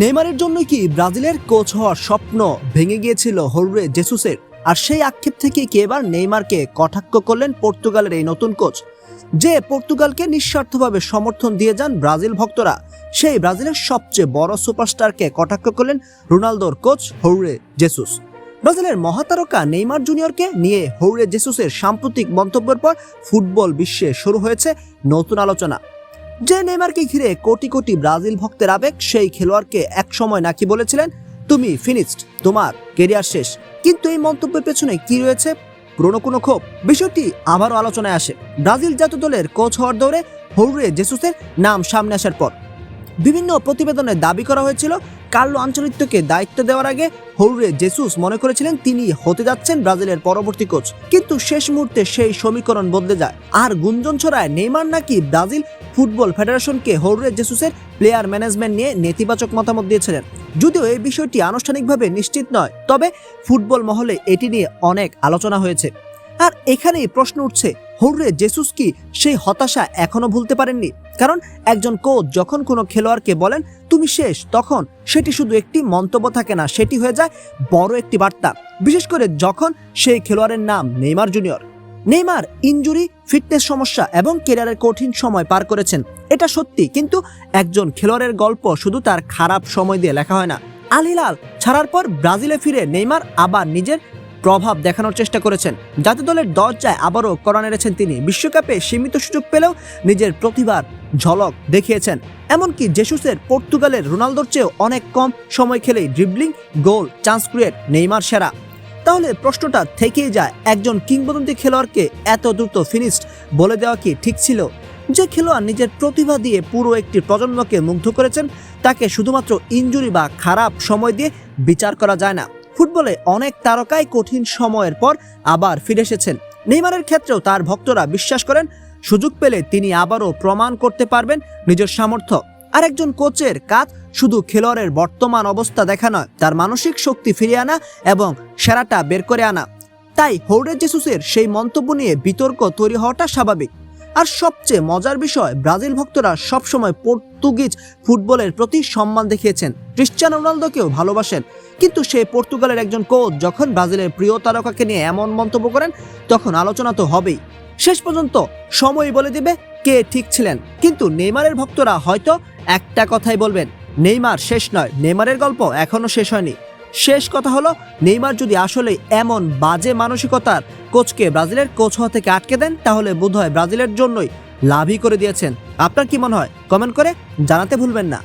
নেইমারের জন্য কি ব্রাজিলের কোচ হওয়ার স্বপ্ন ভেঙে গিয়েছিল হোর্রে জেসুসের? আর সেই আক্ষেপ থেকে কি এবার নেইমারকে কটাক্ষ করলেন পর্তুগালের এই নতুন কোচ, যে পর্তুগালকে নিঃস্বার্থভাবে সমর্থন দিয়ে যান ব্রাজিল ভক্তরা। সেই ব্রাজিলের সবচেয়ে বড় সুপারস্টারকে কটাক্ষ করলেন রোনালদোর কোচ হোর্রে জেসুস। ব্রাজিলের মহাতারকা নেইমার জুনিয়রকে নিয়ে হোর্রে জেসুসের সাম্প্রতিক মন্তব্যের পর ফুটবল বিশ্বে শুরু হয়েছে নতুন আলোচনা। যে নেইমারকে ঘিরে কোটি কোটি ব্রাজিল ভক্তের আবেগ, সেই খেলোয়াড়কে একসময় নাকি বলেছিলেন, তুমি ফিনিশড, তোমার কেরিয়ার শেষ। কিন্তু এই মন্তব্যের পেছনে কি রয়েছে? পুরনো কোনো ক্ষোভ? বিষয়টি আবারও আলোচনায় আসে ব্রাজিল জাতীয় দলের কোচ হওয়ার দৌড়ে হোর্রে জেসুসের নাম সামনে আসার পর। বিভিন্ন প্রতিবেদনে দাবি করা হয়েছিল, কার্লো আনচেলত্তিকে দায়িত্ব দেওয়ার আগে হোর্রে জেসুস মনে করেছিলেন তিনি হতে যাচ্ছেন ব্রাজিলের পরবর্তী কোচ। কিন্তু শেষ মুহূর্তে সেই সমীকরণ বদলে যায়, আর গুঞ্জন ছড়ায় নেইমার নাকি ব্রাজিল ফুটবল ফেডারেশনকে হোর্রে জেসুসের প্লেয়ার ম্যানেজমেন্ট নিয়ে নেতিবাচক মতামত দিয়েছিলেন। যদিও এই বিষয়টি আনুষ্ঠানিকভাবে নিশ্চিত নয়, তবে ফুটবল মহলে এটি নিয়ে অনেক আলোচনা হয়েছে। আর এখানেই প্রশ্ন উঠছে, হোর্রে জেসুস কি সেই হতাশা এখনো ভুলতে পারেননি? কারণ একজন কোচ যখন কোনো খেলোয়াড়কে বলেন তুমি শেষ, তখন সেটি শুধু একটি মন্তব্য থাকে না, সেটি হয়ে যায় বড় একটি বার্তা। বিশেষ করে যখন সেই খেলোয়াড়ের নাম Neymar junior. Neymar injury, fitness সমস্যা এবং ক্যারিয়ারের কঠিন সময় পার করেছেন, এটা সত্যি। কিন্তু একজন খেলোয়াড়ের গল্প শুধু তার খারাপ সময় দিয়ে লেখা হয় না। আল হিলাল ছাড়ার পর ব্রাজিলে ফিরে নেইমার আবার নিজের প্রভাব দেখানোর চেষ্টা করেছেন। জাতীয় দলের দরজায় আবারও কড়া নেড়েছেন তিনি। বিশ্বকাপে সীমিত সুযোগ পেলেও নিজের প্রতিভার ঝলক দেখিয়েছেন। এমনকি জেসুসের পর্তুগালের রোনালদোর চেয়েও অনেক কম সময় খেলেই ড্রিবলিং, গোল, চান্স ক্রিয়েট নেইমার সেরা। তাহলে প্রশ্নটা থেকেই যায়, একজন কিংবদন্তি খেলোয়াড়কে এত দ্রুত ফিনিশড বলে দেওয়া কি ঠিক ছিল? যে খেলোয়াড় নিজের প্রতিভা দিয়ে পুরো একটি প্রজন্মকে মুগ্ধ করেছেন, তাকে শুধুমাত্র ইনজুরি বা খারাপ সময় দিয়ে বিচার করা যায় না। ফুটবলে অনেক তারকাই কঠিন সময়ের পর আবার ফিরে এসেছেন। নেইমারের ক্ষেত্রেও তার ভক্তরা বিশ্বাস করেন, সুযোগ পেলে তিনি আবারও প্রমাণ করতে পারবেন নিজের সামর্থ্য। আর একজন কোচের কাজ শুধু খেলোয়াড়ের বর্তমান অবস্থা দেখা নয়, তার মানসিক শক্তি ফিরিয়ে আনা এবং সেরাটা বের করে আনা। তাই হোর্রে জেসুসের সেই মন্তব্য নিয়ে বিতর্ক তৈরি হওয়াটা স্বাভাবিক। আর সবচেয়ে মজার বিষয়, ব্রাজিল ভক্তরা সবসময় পর্তুগিজ ফুটবলের প্রতি সম্মান দেখিয়েছেন, ক্রিশ্চিয়ানো রোনালদোকেও ভালোবাসেন। কিন্তু সেই পর্তুগালের একজন কোচ যখন ব্রাজিলের প্রিয় তারকাকে নিয়ে এমন মন্তব্য করেন, তখন আলোচনা তো হবেই। শেষ পর্যন্ত সময় বলে দিবে কে ঠিক ছিলেন। কিন্তু নেইমারের ভক্তরা হয়তো একটা কথাই বলবেন, নেইমার শেষ নয়, নেইমারের গল্প এখনো শেষ হয়নি। শেষ কথা হলো, নেইমার যদি আসলে এমন বাজে মানসিকতার কোচকে ব্রাজিলের কোচ হওয়া থেকে আটকে দেন, তাহলে বোধহয় ব্রাজিলের জন্যই লাভই করে দিয়েছেন। আপনার কি মনে হয়? কমেন্ট করে জানাতে ভুলবেন না।